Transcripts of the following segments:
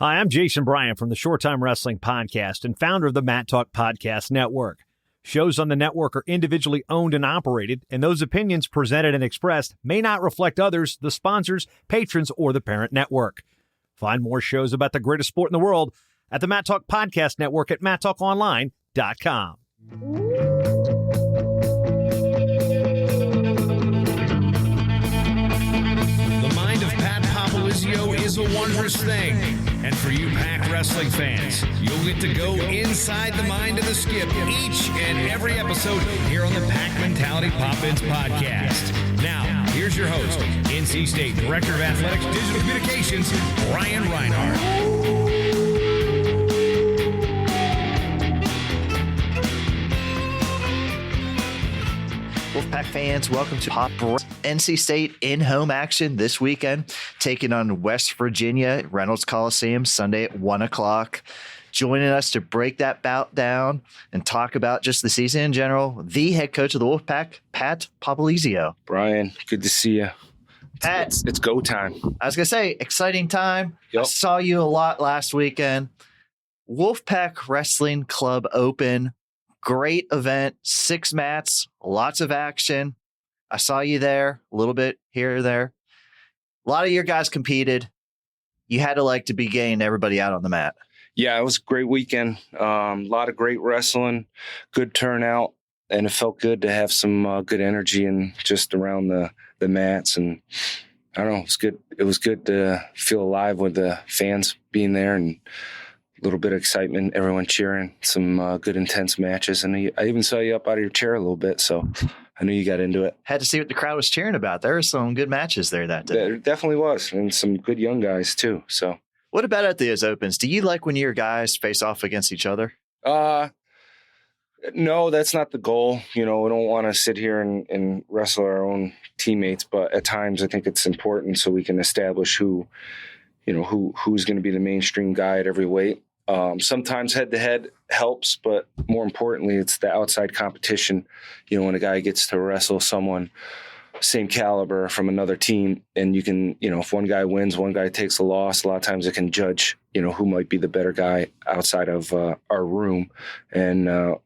Hi, I'm Jason Bryant from the Short-Time Wrestling Podcast and founder of the Mat Talk Podcast Network. Shows on the network are individually owned and operated, and those opinions presented and expressed may not reflect others, the sponsors, patrons, or the parent network. Find more shows about the greatest sport in the world at the Mat Talk Podcast Network at mattalkonline.com. The mind of Pat Popolizio is a wondrous thing. And for you Pack Wrestling fans, you'll get to go inside the mind of the Skip each and every episode here on the Pack Mentality Pop-Ins podcast. Now, here's your host, NC State Director of Athletics Digital Communications, Brian Reinhardt. Wolfpack fans, welcome to NC State in-home action this weekend, taking on West Virginia at Reynolds Coliseum Sunday at 1 o'clock. Joining us to break that bout down and talk about just the season in general, the head coach of the Wolfpack, Pat Popolizio. Brian, good to see you. Pat, it's go time. I was going to say, exciting time. Yep. I saw you a lot last weekend. Wolfpack Wrestling Club Open. Great event, 6 mats, lots of action. I saw you there a little bit here or there. A lot of your guys competed. You had to be getting everybody out on the mat. Yeah, it was a great weekend. A lot of great wrestling, good turnout, and it felt good to have some good energy and just around the mats. And I don't know, it's good. It was good to feel alive with the fans being there and a little bit of excitement, everyone cheering, some good intense matches. And I even saw you up out of your chair a little bit, so I knew you got into it. Had to see what the crowd was cheering about. There were some good matches there that day. There definitely was, and some good young guys too. So, what about at those opens? Do you like when your guys face off against each other? No, that's not the goal. We don't want to sit here and wrestle our own teammates, but at times I think it's important so we can establish who's going to be the mainstream guy at every weight. Sometimes head-to-head helps, but more importantly, it's the outside competition. When a guy gets to wrestle someone same caliber from another team, and you can, if one guy wins, one guy takes a loss, a lot of times it can judge, who might be the better guy outside of our room. And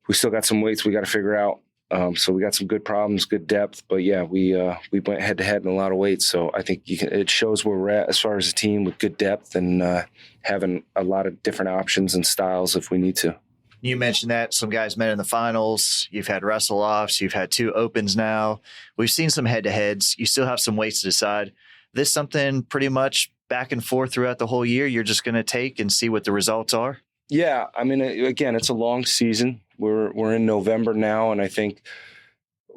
we still got some weights we got to figure out. So we got some good problems, good depth, but yeah, we went head to head in a lot of weights. So I think it shows where we're at as far as a team with good depth and having a lot of different options and styles if we need to. You mentioned that some guys met in the finals. You've had wrestle offs. You've had 2 opens now. We've seen some head to heads. You still have some weights to decide. This something pretty much back and forth throughout the whole year. You're just going to take and see what the results are. Yeah, I mean, again, it's a long season. We're in November now, and I think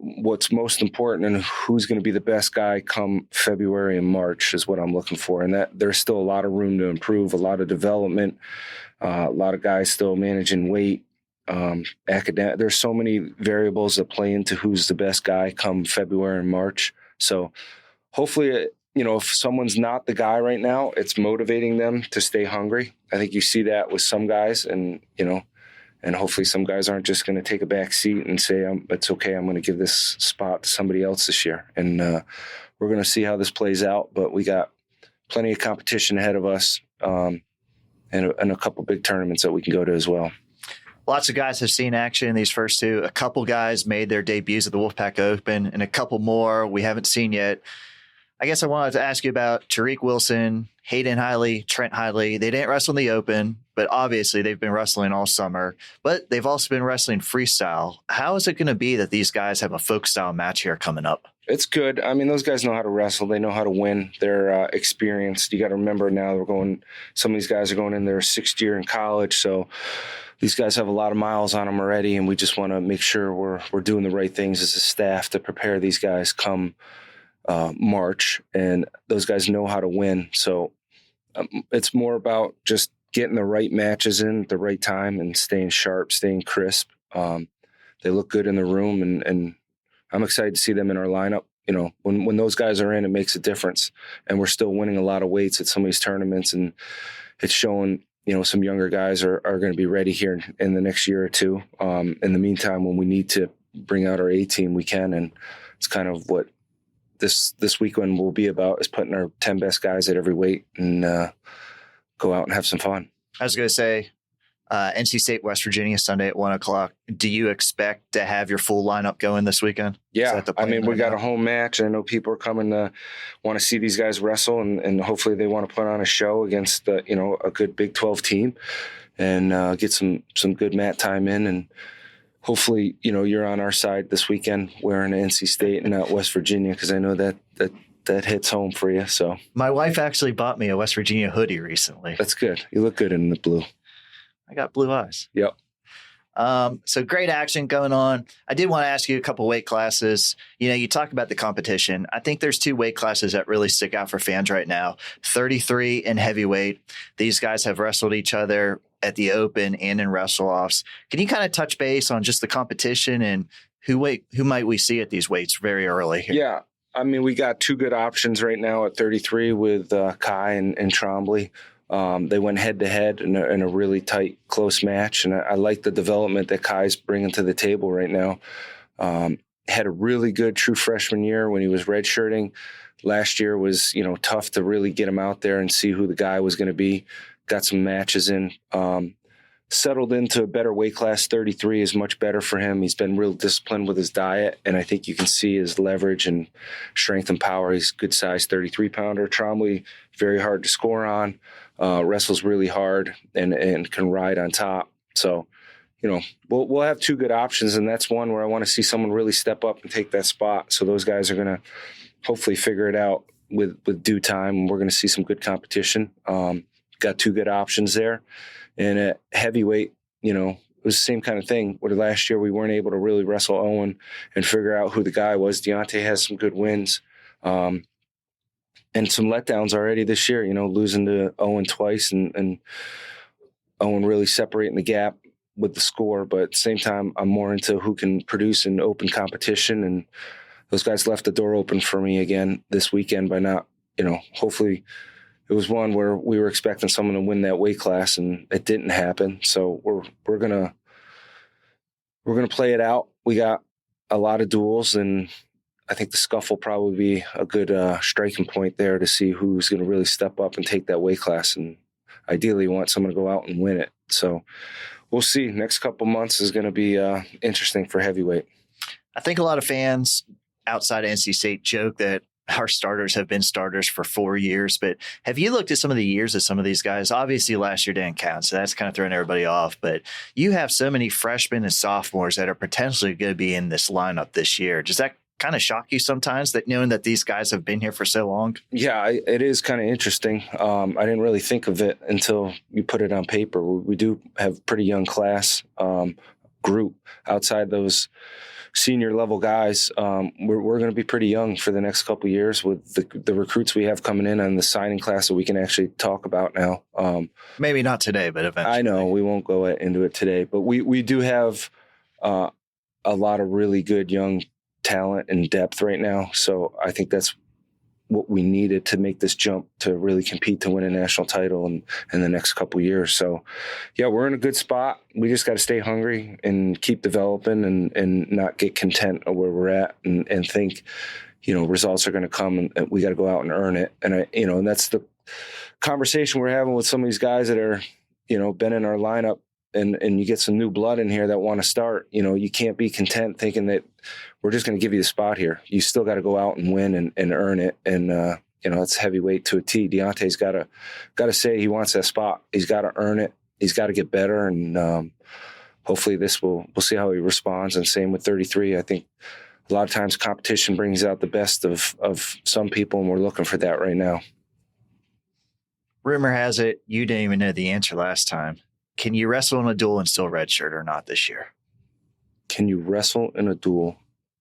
what's most important and who's going to be the best guy come February and March is what I'm looking for. And that there's still a lot of room to improve, a lot of development, a lot of guys still managing weight, academic. There's so many variables that play into who's the best guy come February and March. So hopefully, if someone's not the guy right now, it's motivating them to stay hungry. I think you see that with some guys, and hopefully some guys aren't just going to take a back seat and say, it's okay, I'm going to give this spot to somebody else this year. And we're going to see how this plays out, but we got plenty of competition ahead of us and a couple big tournaments that we can go to as well. Lots of guys have seen action in these first 2. A couple guys made their debuts at the Wolfpack Open, and a couple more we haven't seen yet. I guess I wanted to ask you about Tariq Wilson, Hayden Hiley, Trent Hiley. They didn't wrestle in the Open, but obviously they've been wrestling all summer. But they've also been wrestling freestyle. How is it going to be that these guys have a folk style match here coming up? It's good. I mean, those guys know how to wrestle. They know how to win. They're experienced. You got to remember now some of these guys are going in their 6th year in college. So these guys have a lot of miles on them already, and we just want to make sure we're doing the right things as a staff to prepare these guys come March, and those guys know how to win. So it's more about just getting the right matches in at the right time and staying sharp, staying crisp. They look good in the room, and I'm excited to see them in our lineup. When those guys are in, it makes a difference, and we're still winning a lot of weights at some of these tournaments, and it's showing, some younger guys are going to be ready here in the next year or 2. In the meantime, when we need to bring out our A team, we can, and it's kind of what this weekend will be about, is putting our 10 best guys at every weight and go out and have some fun. I was going to say, NC State, West Virginia, Sunday at 1:00. Do you expect to have your full lineup going this weekend? Yeah. I mean, we got a home match. I know people are coming to want to see these guys wrestle, and hopefully they want to put on a show against, a good Big 12 team and get some good mat time in. And hopefully, you're on our side this weekend wearing NC State and not West Virginia, because I know that hits home for you. So my wife actually bought me a West Virginia hoodie recently. That's good. You look good in the blue. I got blue eyes. Yep. So great action going on. I did want to ask you a couple weight classes. You talk about the competition. I think there's 2 weight classes that really stick out for fans right now. 33 and heavyweight. These guys have wrestled each other at the Open and in wrestle-offs. Can you kind of touch base on just the competition and who might we see at these weights very early here? Yeah. I mean, we got 2 good options right now at 33 with Kai and Trombley. They went head-to-head in a really tight, close match, and I like the development that Kai's bringing to the table right now. Had a really good true freshman year when he was redshirting. Last year was, tough to really get him out there and see who the guy was going to be. Got some matches in. Settled into a better weight class. 33 is much better for him. He's been real disciplined with his diet, and I think you can see his leverage and strength and power. He's a good size 33-pounder. Trombley, very hard to score on. Wrestles really hard and can ride on top. So, we'll have 2 good options, and that's one where I want to see someone really step up and take that spot. So those guys are going to hopefully figure it out with due time, and we're going to see some good competition. Got 2 good options there. And at heavyweight, it was the same kind of thing. Where last year we weren't able to really wrestle Owen and figure out who the guy was. Deontay has some good wins. And some letdowns already this year, losing to Owen twice and Owen really separating the gap with the score. But at the same time, I'm more into who can produce in open competition. And those guys left the door open for me again this weekend by not, hopefully it was one where we were expecting someone to win that weight class and it didn't happen. So we're going to play it out. We got a lot of duels, and I think the scuffle will probably be a good striking point there to see who's going to really step up and take that weight class. And ideally you want someone to go out and win it. So we'll see. Next couple months is going to be interesting for heavyweight. I think a lot of fans outside of NC State joke that our starters have been starters for 4 years, but have you looked at some of the years of some of these guys? Obviously last year didn't count, so that's kind of throwing everybody off, but you have so many freshmen and sophomores that are potentially going to be in this lineup this year. Does that kind of shock you sometimes, that knowing that these guys have been here for so long? Yeah, it is kind of interesting. I didn't really think of it until you put it on paper. We do have pretty young class group outside those senior level guys. We're going to be pretty young for the next couple of years with the recruits we have coming in and the signing class that we can actually talk about now. Maybe not today, but eventually. I know we won't go into it today, but we do have a lot of really good young talent and depth right now. So I think that's what we needed to make this jump to really compete to win a national title in the next couple of years. So yeah, we're in a good spot. We just got to stay hungry and keep developing and not get content of where we're at and think, results are going to come and we got to go out and earn it. And and that's the conversation we're having with some of these guys that are, been in our lineup. And you get some new blood in here that want to start. You can't be content thinking that we're just going to give you the spot here. You still got to go out and win and earn it. And it's heavyweight to a T. Deontay's got to say he wants that spot. He's got to earn it. He's got to get better. And hopefully we'll see how he responds. And same with 33. I think a lot of times competition brings out the best of some people, and we're looking for that right now. Rumor has it you didn't even know the answer last time. Can you wrestle in a duel and still redshirt or not this year? Can you wrestle in a duel?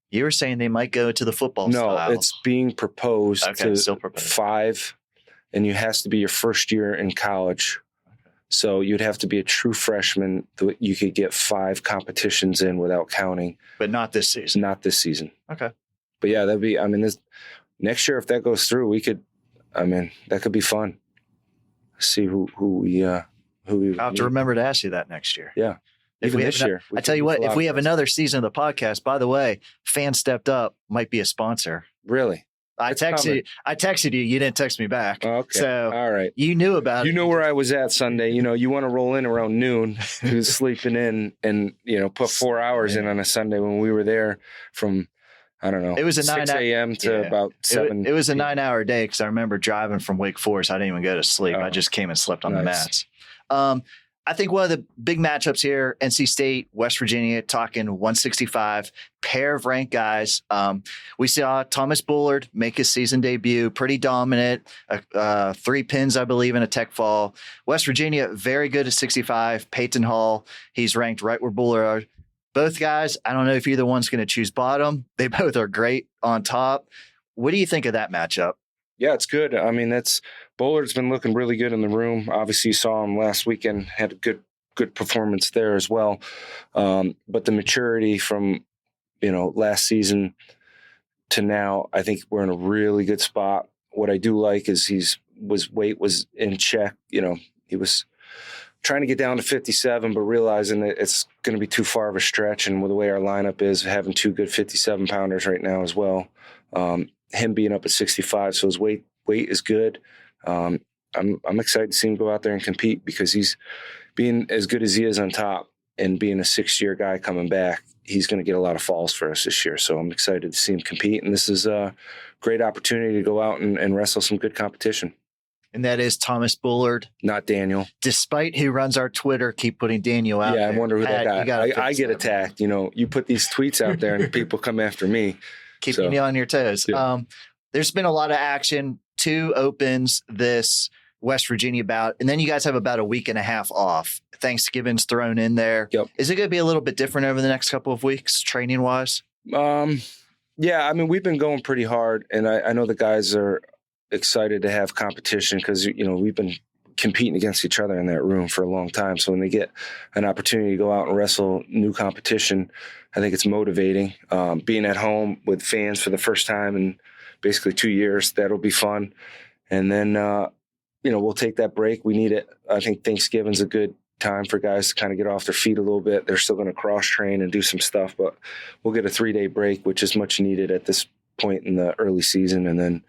You were saying they might go to the football style. No, it's being proposed to 5, and you has to be your first year in college. Okay. So you'd have to be a true freshman. You could get 5 competitions in without counting. But not this season. Not this season. Okay. But yeah, this next year, if that goes through, that could be fun. See who we I'll have to remember to ask you that next year. Yeah. Even this year. I tell you what, if we have another season of the podcast, by the way, Fan Stepped Up might be a sponsor. Really? I texted you. You didn't text me back. Okay. So all right. You knew about it. You know where I was at Sunday. You want to roll in around noon. Who's sleeping in and, put 4 hours in on a Sunday when we were there from, I don't know, it was a 6 a.m. to about 7. It was a 9-hour day because I remember driving from Wake Forest. I didn't even go to sleep. I just came and slept on the mats. I think one of the big matchups here, NC State, West Virginia, talking 165, pair of ranked guys. We saw Thomas Bullard make his season debut, pretty dominant, 3 pins, I believe, in a tech fall. West Virginia, very good at 65. Peyton Hall, he's ranked right where Bullard are. Both guys, I don't know if either one's going to choose bottom. They both are great on top. What do you think of that matchup? Yeah, it's good. I mean, Bullard's been looking really good in the room. Obviously, you saw him last weekend, had a good performance there as well. But the maturity from, last season to now, I think we're in a really good spot. What I do like is his weight was in check. He was trying to get down to 57, but realizing that it's going to be too far of a stretch. And with the way our lineup is, having 2 good 57-pounders right now as well. Him being up at 65, so his weight is good. I'm excited to see him go out there and compete because he's being as good as he is on top and being a 6-year guy coming back. He's going to get a lot of falls for us this year, so I'm excited to see him compete. And this is a great opportunity to go out and wrestle some good competition. And that is Thomas Bullard, not Daniel. Despite who runs our Twitter, keep putting Daniel out. Yeah, there. I wonder who that guy. I get attacked. You put these tweets out there and people come after me. Keeping you on your toes. Yeah. There's been a lot of action. 2 opens this West Virginia bout, and then you guys have about a week and a half off. Thanksgiving's thrown in there. Yep. Is it going to be a little bit different over the next couple of weeks, training wise? Yeah, I mean, we've been going pretty hard, and I know the guys are excited to have competition because we've been competing against each other in that room for a long time. So when they get an opportunity to go out and wrestle new competition, I think it's motivating. Being at home with fans for the first time in basically 2 years, that'll be fun. And then, we'll take that break. We need it. I think Thanksgiving's a good time for guys to kind of get off their feet a little bit. They're still going to cross train and do some stuff, but we'll get a 3-day break, which is much needed at this point in the early season. And then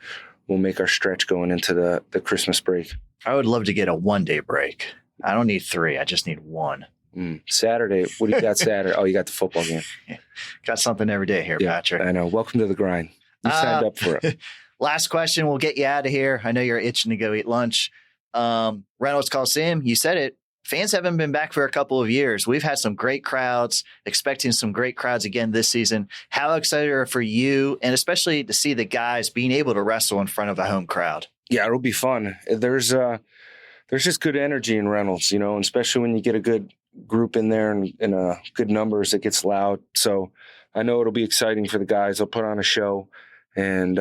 we'll make our stretch going into the Christmas break. I would love to get a 1-day break. I don't need 3. I just need 1. Saturday. What do you got Saturday? Oh, you got the football game. Got something every day here, Patrick. I know. Welcome to the grind. You signed up for it. Last question. We'll get you out of here. I know you're itching to go eat lunch. Reynolds Coliseum, you said it. Fans haven't been back for a couple of years. We've had some great crowds, expecting some great crowds again this season. How excited are for you, and especially to see the guys being able to wrestle in front of a home crowd? Yeah, it'll be fun. There's just good energy in Reynolds, and especially when you get a good group in there and good numbers, it gets loud. So I know it'll be exciting for the guys. They'll put on a show, and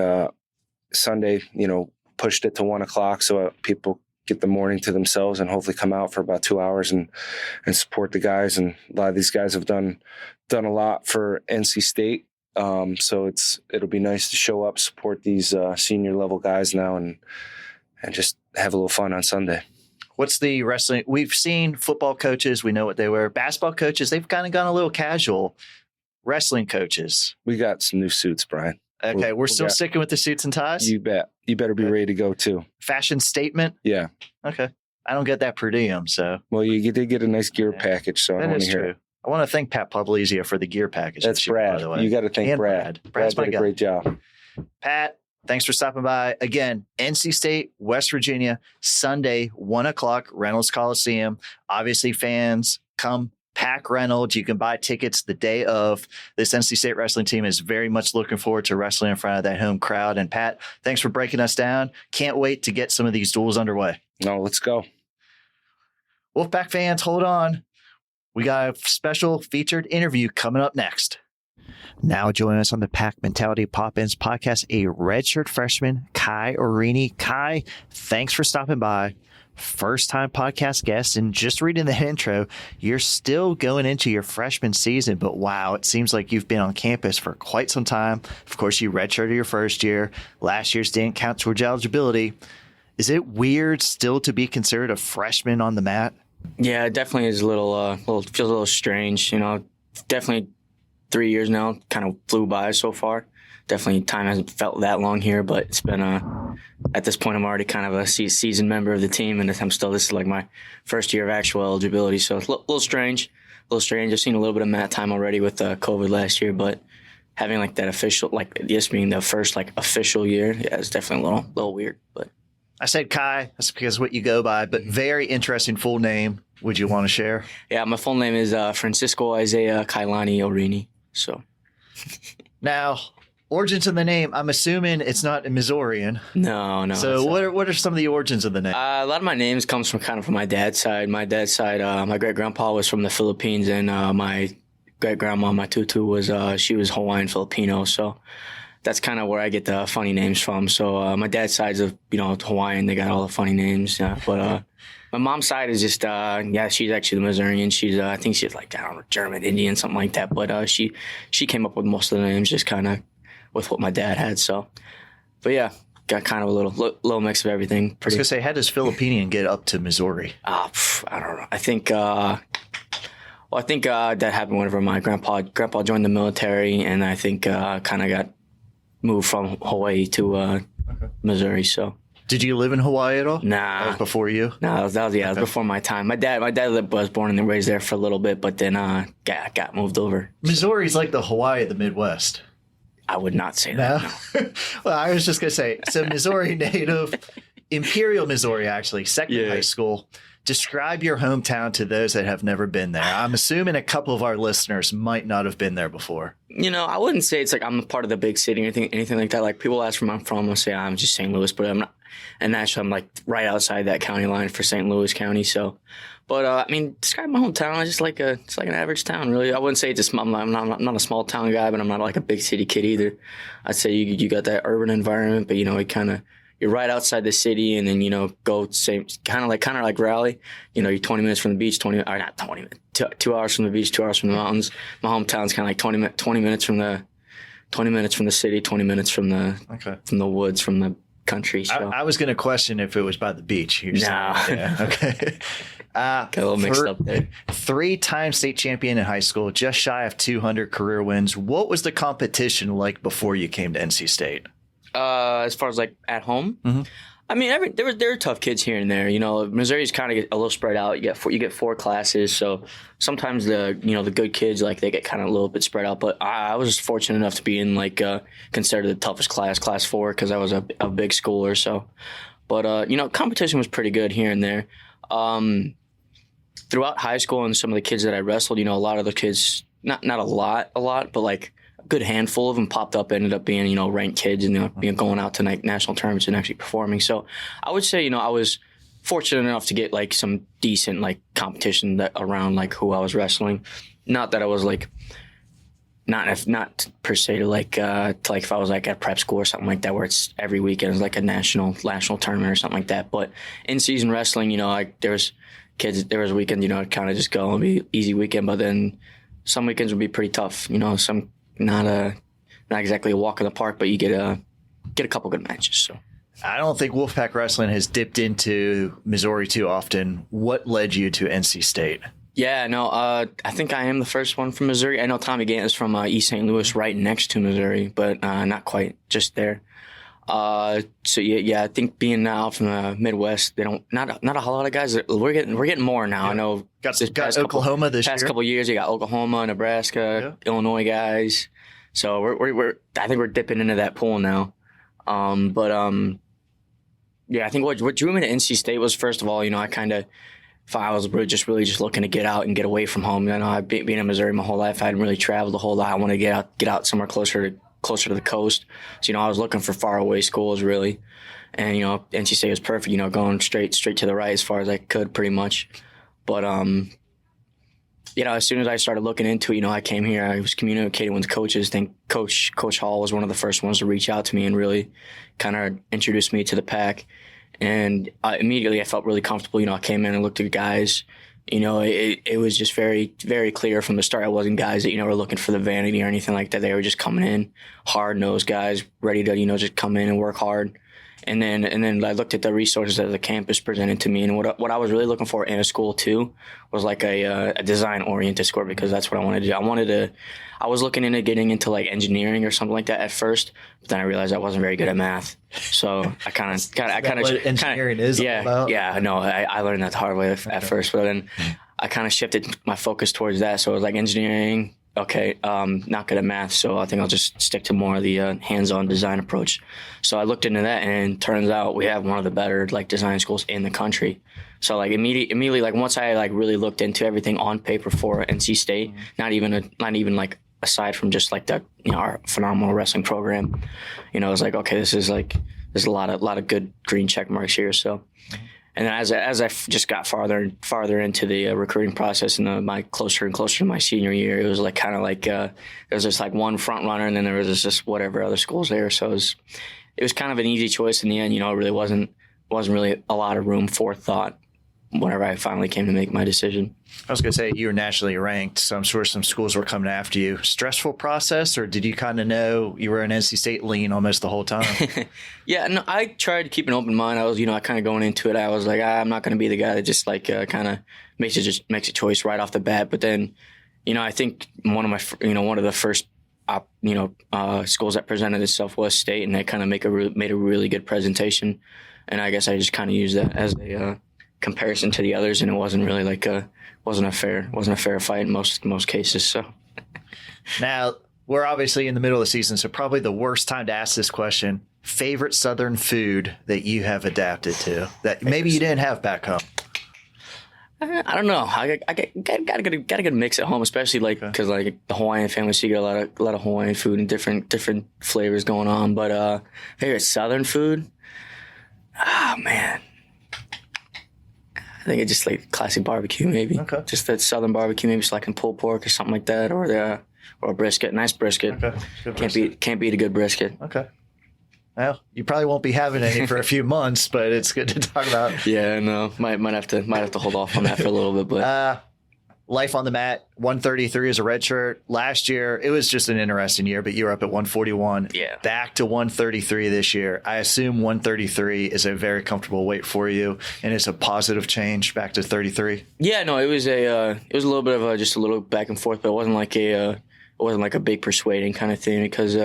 Sunday, pushed it to 1:00 so people get the morning to themselves and hopefully come out for about 2 hours and support the guys. And a lot of these guys have done a lot for NC State. So it'll be nice to show up, support these senior level guys now and just have a little fun on Sunday. What's the wrestling? We've seen football coaches. We know what they wear. Basketball coaches, they've kind of gone a little casual. Wrestling coaches. We got some new suits, Brian. Okay, we're still sticking with the suits and ties? You bet. You better be ready to go, too. Fashion statement? Yeah. Okay. I don't get that per diem, so. Well, you did get a nice gear package, so I want to hear it. I want to thank Pat Popolizio for the gear package. That's Brad. By the way. You got to thank Brad. Brad's did a great job. Pat, thanks for stopping by. Again, NC State, West Virginia, Sunday, 1:00, Reynolds Coliseum. Obviously, fans, come pack Reynolds. You can buy tickets the day of. This NC State wrestling team is very much looking forward to wrestling in front of that home crowd. And Pat, thanks for breaking us down. Can't wait to get some of these duels underway. No, let's go. Wolfpack fans, hold on. We got a special featured interview coming up next. Now joining us on the Pack Mentality Pop-Ins podcast, a redshirt freshman, Kai Orine. Kai, thanks for stopping by. First-time podcast guest, and just reading the intro, you're still going into your freshman season, but wow, it seems like you've been on campus for quite some time. Of course, you redshirted your first year. Last year's didn't count towards eligibility. Is it weird still to be considered a freshman on the mat? Yeah, it definitely is a little feels a little strange. Definitely 3 years now, kind of flew by so far. definitely time hasn't felt that long here, but it's been at this point I'm already kind of a seasoned member of the team, and this is like my first year of actual eligibility, so it's a little strange. I've seen a little bit of mat time already with COVID last year, but having like that official, like this being the first like official year, yeah, it's definitely a little weird. But I said Kai, that's because what you go by, but very interesting full name. Would you want to share? Yeah, my full name is Francisco Isaiah Kailani Orine. So now, origins of the name, I'm assuming it's not in Missourian. No. So what are some of the origins of the name? A lot of my names comes from my dad's side. My dad's side, my great grandpa was from the Philippines, and my great grandma, my tutu, she was Hawaiian Filipino. So that's kind of where I get the funny names from. So my dad's side's of Hawaiian. They got all the funny names. But my mom's side is just she's actually the Missourian. She's I think she's like, I don't know, German, Indian, something like that. But she came up with most of the names just kind of with what my dad had. So, but yeah, got kind of a little mix of everything. I was gonna say, how does Filipinian get up to Missouri? I don't know. I think that happened whenever my grandpa joined the military, and I think kind of got moved from Hawaii to Missouri. So. Did you live in Hawaii at all? Nah. That was before you? No, that was before my time. My dad was born and raised there for a little bit, but then got moved over. Missouri's like the Hawaii of the Midwest. I would not say that. No? Well, I was just going to say, so Missouri native, Imperial, Missouri, actually, second high school. Describe your hometown to those that have never been there. I'm assuming a couple of our listeners might not have been there before. I wouldn't say it's like I'm a part of the big city or anything like that. Like people ask where I'm from, I'll say I'm just St. Louis, but I'm not. And actually, I'm like right outside that county line for St. Louis County. So, but describe my hometown. It's like an average town, really. I wouldn't say it's a small. I'm not a small town guy, but I'm not like a big city kid either. I'd say you got that urban environment, but you're right outside the city, and then go same kind of like Raleigh. You're 20 minutes from the beach, 2 hours from the beach, 2 hours from the mountains. My hometown's kind of like 20 minutes from the city, 20 minutes from the woods, from the country. So. I was going to question if it was by the beach. No. Yeah, okay. Got a little mixed up there. 3-time state champion in high school, just shy of 200 career wins. What was the competition like before you came to NC State? As far as like at home, mm-hmm. I mean, there are tough kids here and there. Missouri's kind of a little spread out. You get 4 classes, so sometimes the good kids they get kind of a little bit spread out. But I was fortunate enough to be in considered the toughest class 4, because I was a big schooler. So, but competition was pretty good here and there. Throughout high school and some of the kids that I wrestled, a lot of the kids, not a lot, but like a good handful of them popped up, ended up being, ranked kids and going out to national tournaments and actually performing. So I would say, I was fortunate enough to get some decent competition around who I was wrestling. Not that I was not per se to if I was at prep school or something like that, where it's every weekend is a national tournament or something like that. But in season wrestling, there was weekends, I'd kind of just go and be easy weekend, but then some weekends would be pretty tough. Some not exactly a walk in the park, but you get a couple good matches. So I don't think Wolfpack Wrestling has dipped into Missouri too often. What led you to NC State? Yeah, no, I think I am the first one from Missouri. I know Tommy Gant is from East St. Louis, right next to Missouri, but not quite just there. So yeah, I think being now from the Midwest, they don't not a whole lot of guys. We're getting more now. Yeah. I know got Oklahoma this past couple years. You got Oklahoma, Nebraska, Illinois guys. So we're I think we're dipping into that pool now. Yeah, I think what drew me to NC State was, first of all, I was really just looking to get out and get away from home. I've been in Missouri my whole life. I hadn't really traveled a whole lot. I want to get out somewhere closer to the coast. So, I was looking for far away schools, really. And, NC State was perfect, going straight to the right as far as I could, pretty much. But, as soon as I started looking into it, I came here, I was communicating with coaches. I think Coach Hall was one of the first ones to reach out to me and really kind of introduce me to the pack. And immediately I felt really comfortable. I came in and looked at guys. It was just very, very clear from the start. I wasn't guys that, were looking for the vanity or anything like that. They were just coming in, hard-nosed guys, ready to, just come in and work hard. And then I looked at the resources that the campus presented to me, and what I was really looking for in a school too was like a design oriented school, because that's what I wanted to do. I was looking into getting into like engineering or something like that at first, but then I realized I wasn't very good at math. So I kind of engineering is all about. Yeah, no, I learned that the hard way at first, but then I kind of shifted my focus towards that. So it was like engineering. Okay, not good at math, so I think I'll just stick to more of the hands-on design approach. So I looked into that, and turns out we have one of the better like design schools in the country. So like immediately, like once I like really looked into everything on paper for NC State, not even like aside from just like the our phenomenal wrestling program, it was like, okay, there's a lot of good green check marks here. So. And then as I just got farther and farther into the recruiting process and my closer and closer to my senior year, it was like kind of like there was just like one front runner, and then there was just whatever other schools there. So it was kind of an easy choice in the end. It really wasn't really a lot of room for thought whenever I finally came to make my decision. I was going to say, you were nationally ranked, so I'm sure some schools were coming after you. Stressful process, or did you kind of know you were an NC State lean almost the whole time? Yeah, no, I tried to keep an open mind. I was, I kind of going into it, I was like, I'm not going to be the guy that just like kind of makes a choice right off the bat. But then, I think one of the first schools that presented itself was State, and they kind of made a really good presentation. And I guess I just kind of used that as a comparison to the others, and it wasn't really like wasn't a fair fight in most cases. So now we're obviously in the middle of the season, so probably the worst time to ask this question: favorite Southern food that you have adapted to that maybe you didn't have back home? I don't know. I got a good mix at home, especially like because like the Hawaiian family, so you get a lot of Hawaiian food and different flavors going on. But favorite Southern food? Oh man. I think it's just like classic barbecue, maybe. Okay. Just that Southern barbecue, maybe like pulled pork or something like that, or a brisket, nice brisket. Okay. Can't beat a good brisket. Okay. Well, you probably won't be having any for a few months, but it's good to talk about. Yeah, no, might have to hold off on that for a little bit, but. Life on the mat, 133 as a redshirt. Last year, it was just an interesting year, but you were up at 141. Yeah. Back to 133 this year. I assume 133 is a very comfortable weight for you, and it's a positive change back to 33. Yeah, no, it was a little bit of just a little back and forth, but it wasn't like a big persuading kind of thing, because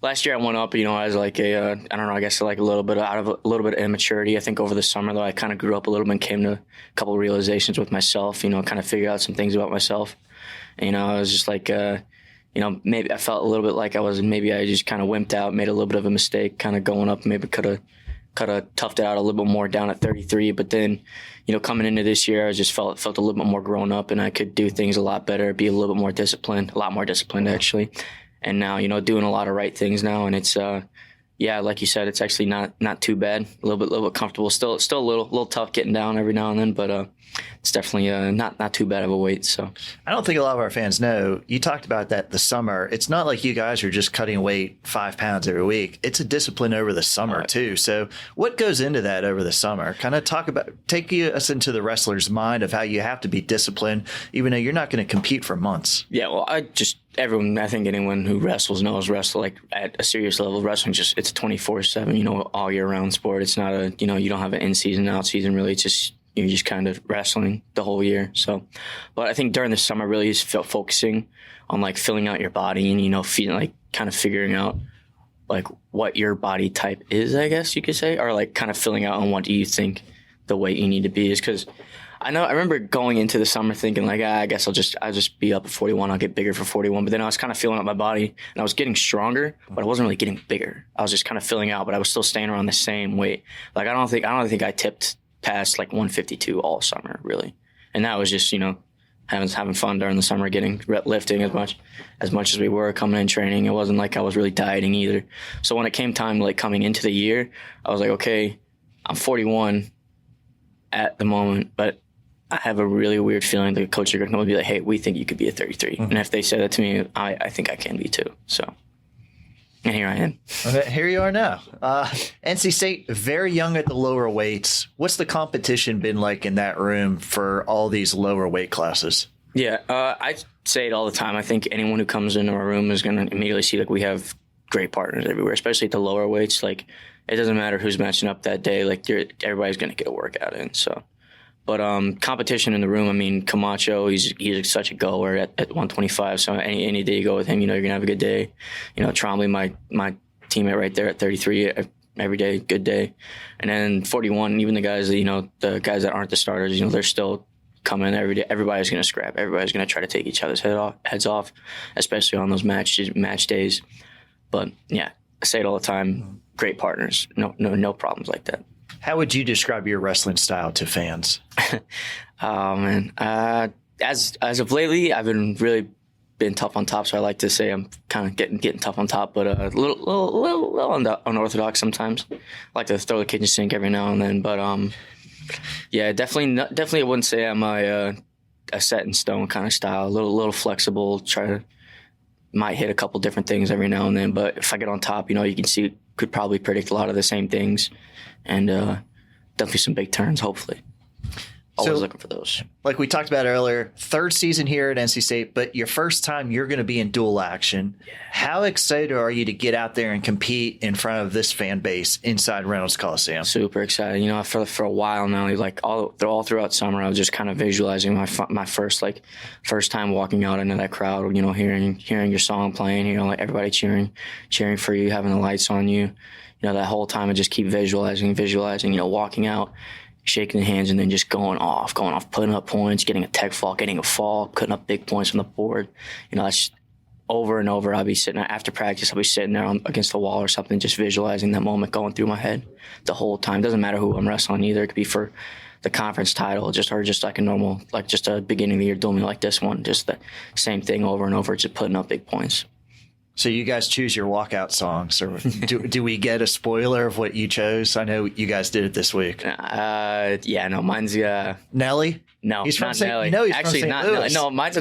last year I went up, as like I don't know, I guess like a little bit of immaturity. I think over the summer though, I kind of grew up a little bit and came to a couple of realizations with myself, kind of figure out some things about myself. And, I was just like, maybe I felt a little bit like I just kind of wimped out, made a little bit of a mistake, kind of going up, maybe could have toughed it out a little bit more down at 33. But then, coming into this year, I just felt a little bit more grown up, and I could do things a lot better, be a little bit more disciplined, a lot more disciplined actually. And now, doing a lot of right things now, and it's like you said, it's actually not too bad. A little bit comfortable. Still a little tough getting down every now and then, but it's definitely not too bad of a weight. So I don't think a lot of our fans know. You talked about that the summer. It's not like you guys are just cutting weight 5 pounds every week. It's a discipline over the summer too. So what goes into that over the summer? Kind of take us into the wrestler's mind of how you have to be disciplined, even though you're not going to compete for months. Yeah, well, I think anyone who wrestles knows like at a serious level, wrestling it's a 24/7, all year round sport. It's not you don't have an in season, out season really. It's just, you're just kind of wrestling the whole year. So, but I think during the summer really is focusing on like filling out your body and, feeling like kind of figuring out like what your body type is, I guess you could say, or like kind of filling out on what do you think the weight you need to be is, because I remember going into the summer thinking like, I guess I'll just be up at 41. I'll get bigger for 41. But then I was kind of feeling out my body and I was getting stronger, but I wasn't really getting bigger. I was just kind of filling out, but I was still staying around the same weight. Like, I don't think I tipped past like 152 all summer really. And that was just, having fun during the summer, getting lifting as much as we were coming in training. It wasn't like I was really dieting either. So when it came time like coming into the year, I was like, okay, I'm 41 at the moment, but I have a really weird feeling the coach are going to be like, hey, we think you could be a 33. Mm-hmm. And if they say that to me, I think I can be too. So, and here I am. Okay, here you are now. NC State, very young at the lower weights. What's the competition been like in that room for all these lower weight classes? Yeah, I say it all the time. I think anyone who comes into our room is going to immediately see like we have great partners everywhere, especially at the lower weights. Like, it doesn't matter who's matching up that day. Like everybody's going to get a workout in. So, but competition in the room. I mean, Camacho, he's such a goer at 125. So any day you go with him, you're gonna have a good day. Trombley, my teammate right there at 33, every day, good day. And then 41, even the guys that the guys that aren't the starters, they're still coming every day. Everybody's gonna scrap. Everybody's gonna try to take each other's heads off, especially on those match days. But yeah, I say it all the time. Great partners. No problems like that. How would you describe your wrestling style to fans? Oh man, as of lately, I've been tough on top. So I like to say I'm kind of getting tough on top, but a little unorthodox sometimes. I like to throw the kitchen sink every now and then, but yeah, definitely I wouldn't say I'm a set in stone kind of style. A little flexible. Might hit a couple different things every now and then, but if I get on top, you can see, could probably predict a lot of the same things, and definitely some big turns, hopefully. Always looking for those. Like we talked about earlier, third season here at NC State, but your first time you're going to be in dual action. Yeah. How excited are you to get out there and compete in front of this fan base inside Reynolds Coliseum? Super excited. For a while now, all throughout summer, I was just kind of visualizing my first time walking out into that crowd. Hearing your song playing. Everybody cheering for you, having the lights on you. That whole time I just keep visualizing. Walking out, shaking the hands, and then just going off, putting up points, getting a tech fall, getting a fall, putting up big points on the board. That's over and over. I'll be sitting there after practice. I'll be sitting there against the wall or something, just visualizing that moment going through my head the whole time. Doesn't matter who I'm wrestling either. It could be for the conference title, or just like a normal, like just a beginning of the year duel meet like this one. Just the same thing over and over, just putting up big points. So you guys choose your walkout songs, or do we get a spoiler of what you chose? I know you guys did it this week. Mine's Nelly. No, he's from Nelly. No, he's actually from St. Louis. No, mine's a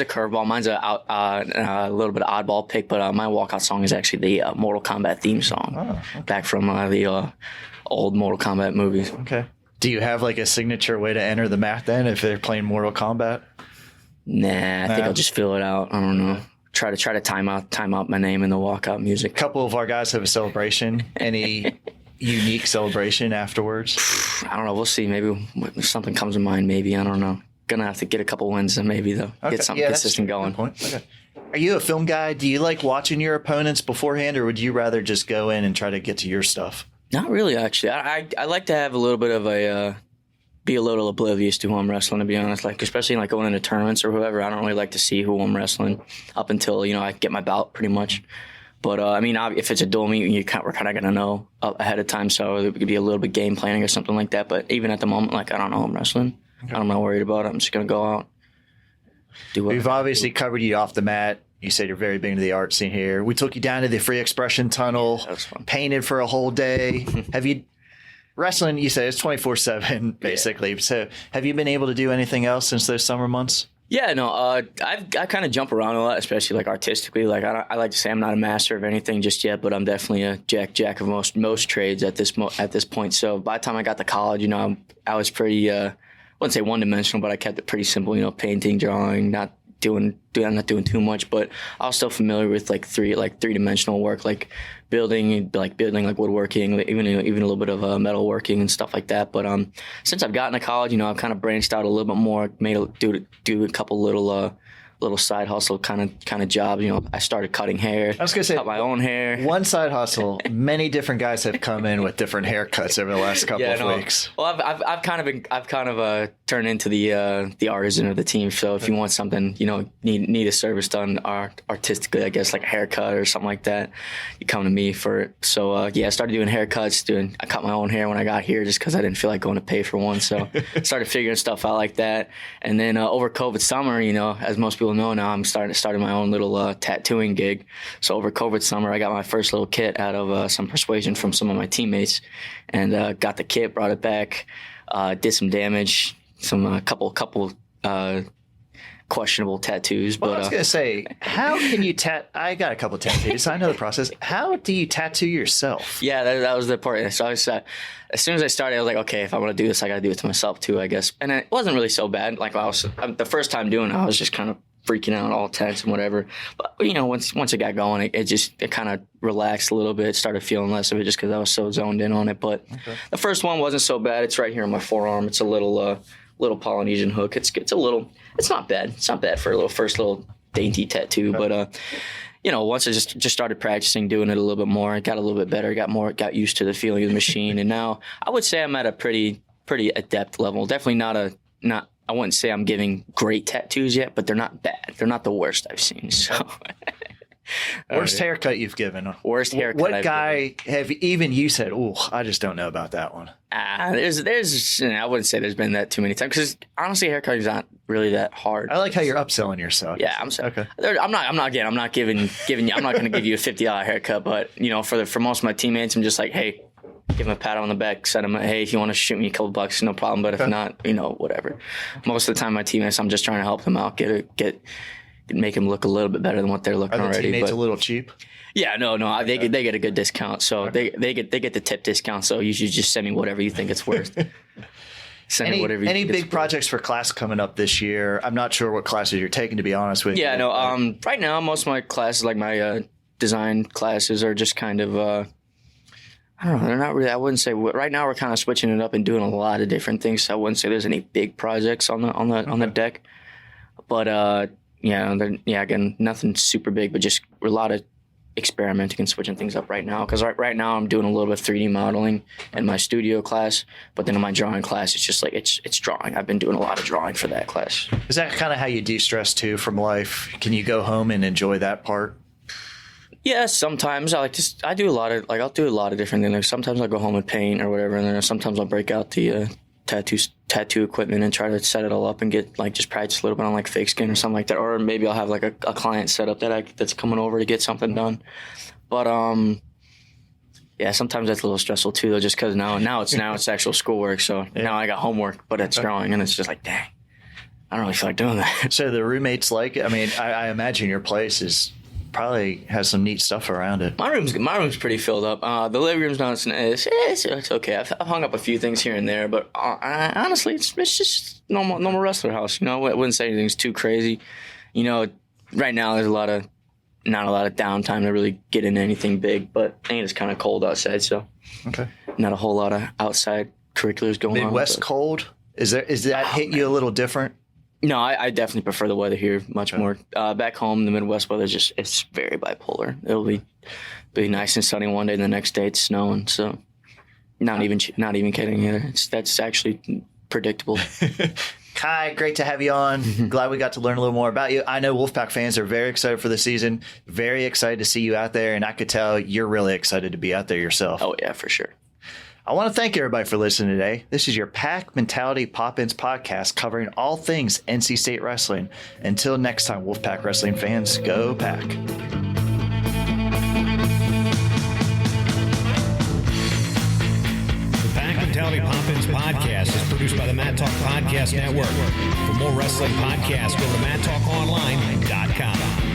curveball. Mine's a little bit of oddball pick, but my walkout song is actually the Mortal Kombat theme song, back from the old Mortal Kombat movies. Okay. Do you have like a signature way to enter the mat then if they're playing Mortal Kombat? Nah, I think I'll just fill it out. I don't know. Try to time out my name in the walkout music. A couple of our guys have a celebration. Any unique celebration afterwards? I don't know. We'll see. Maybe if something comes to mind. Maybe, I don't know. Gonna have to get a couple wins and maybe get something consistent going. Okay. Are you a film guy? Do you like watching your opponents beforehand, or would you rather just go in and try to get to your stuff? Not really, actually. I like to have a little bit of be a little oblivious to who I'm wrestling, to be honest. Especially going into tournaments or whoever, I don't really like to see who I'm wrestling up until I get my bout pretty much. But if it's a dual meet, we're kind of gonna know ahead of time, so it could be a little bit game planning or something like that. But even at the moment, I don't know who I'm wrestling. Okay. I'm not worried about it. I'm just gonna go out. We've obviously covered you off the mat. You said you're very big into the art scene here. We took you down to the Free Expression Tunnel, painted for a whole day. Have you? Wrestling, you say it's 24/7 basically. Yeah. So have you been able to do anything else since those summer months? Yeah, no, I kind of jump around a lot, especially artistically. I like to say I'm not a master of anything just yet, but I'm definitely a jack of most trades at this point. So by the time I got to college, I was pretty I wouldn't say one-dimensional, but I kept it pretty simple. Painting, drawing, not doing too much, but I was still familiar with three-dimensional work, building woodworking, even a little bit of metalworking and stuff like that. But since I've gotten to college, I've kind of branched out a little bit more, do a couple little side hustle kind of jobs. I started cutting hair. I was gonna say, cut my own hair. One side hustle. Many different guys have come in with different haircuts over the last couple of weeks. Well, I've kind of turned into the artisan of the team. So if you want something, need a service done artistically, I guess, like a haircut or something like that, you come to me for it. So I started doing haircuts. I cut my own hair when I got here just because I didn't feel like going to pay for one. So started figuring stuff out like that. And then over COVID summer, as most people know now, I'm starting my own little tattooing gig. So over COVID summer, I got my first little kit out of some persuasion from some of my teammates, and got the kit, brought it back, did some damage, some couple questionable tattoos. Well, but I was gonna say, how can you I got a couple tattoos. I know the process. How do you tattoo yourself? Yeah, that was the part. So as soon as I started, I was like, okay, if I want to do this, I got to do it to myself too, I guess. And it wasn't really so bad. The first time doing it, I was just kind of freaking out, all tense and whatever. But, once it got going, it kind of relaxed a little bit, started feeling less of it just because I was so zoned in on it. But the first one wasn't so bad. It's right here on my forearm. It's a little Polynesian hook. It's not bad. It's not bad for a first little dainty tattoo. But, once I just started practicing doing it a little bit more, it got a little bit better, got used to the feeling of the machine. And now I would say I'm at a pretty adept level. Definitely not I wouldn't say I'm giving great tattoos yet, but they're not bad. They're not the worst I've seen. So, worst haircut you've given? Worst haircut. What guy have even you said? Oh, I just don't know about that one. There's. I wouldn't say there's been that too many times because honestly, haircutting is not really that hard. I like how you're upselling yourself. Yeah, I'm sorry. Okay. I'm not going to give you a $50 haircut, but for most of my teammates, I'm just like, hey. Give him a pat on the back, send him, hey, if you want to shoot me a couple bucks, no problem. But if not, whatever. Most of the time, my teammates, I'm just trying to help them out, make them look a little bit better than what they're looking already. Are the teammates a little cheap? Yeah, no, they get a good discount. So they get the tip discount. So you should just send me whatever you think it's worth. Any big projects for class coming up this year? I'm not sure what classes you're taking, to be honest with you. Yeah, no. Right now, most of my classes, like my design classes, are just kind of. I don't know. They're not really. I wouldn't say right now we're kind of switching it up and doing a lot of different things. So I wouldn't say there's any big projects on the deck. But again, nothing super big, but just a lot of experimenting and switching things up right now. Because right now I'm doing a little bit of 3D modeling in my studio class, but then in my drawing class, it's just like it's drawing. I've been doing a lot of drawing for that class. Is that kind of how you de-stress too from life? Can you go home and enjoy that part? Yeah, sometimes I'll do a lot of different things. Sometimes I'll go home and paint or whatever, and then sometimes I'll break out the tattoo equipment and try to set it all up and get just practice a little bit on fake skin or something like that. Or maybe I'll have a client set up that's coming over to get something done. But yeah, sometimes that's a little stressful too, though, just because now it's actual schoolwork. So now I got homework, but it's drawing, and it's just like, dang, I don't really feel like doing that. So the roommates I imagine your place is. Probably has some neat stuff around it. My room's pretty filled up. The living room's not. It's okay. I've hung up a few things here and there, but honestly, it's just normal wrestler house. I wouldn't say anything's too crazy. Right now there's not a lot of downtime to really get into anything big, but I think it's kind of cold outside, so not a whole lot of outside curriculars going on. Midwest cold? Is that hit you a little different? No, I definitely prefer the weather here much more. Back home, the Midwest weather it's very bipolar. It'll be nice and sunny one day, and the next day it's snowing. So, not even kidding either. That's actually predictable. Kai, great to have you on. Glad we got to learn a little more about you. I know Wolfpack fans are very excited for the season. Very excited to see you out there, and I could tell you're really excited to be out there yourself. Oh yeah, for sure. I want to thank everybody for listening today. This is your Pack Mentality Pop-Ins podcast covering all things NC State wrestling. Until next time, Wolfpack wrestling fans, go Pack. The Pack Mentality Pop-Ins podcast is produced by the Mat Talk Podcast Network. For more wrestling podcasts, go to MatTalkOnline.com.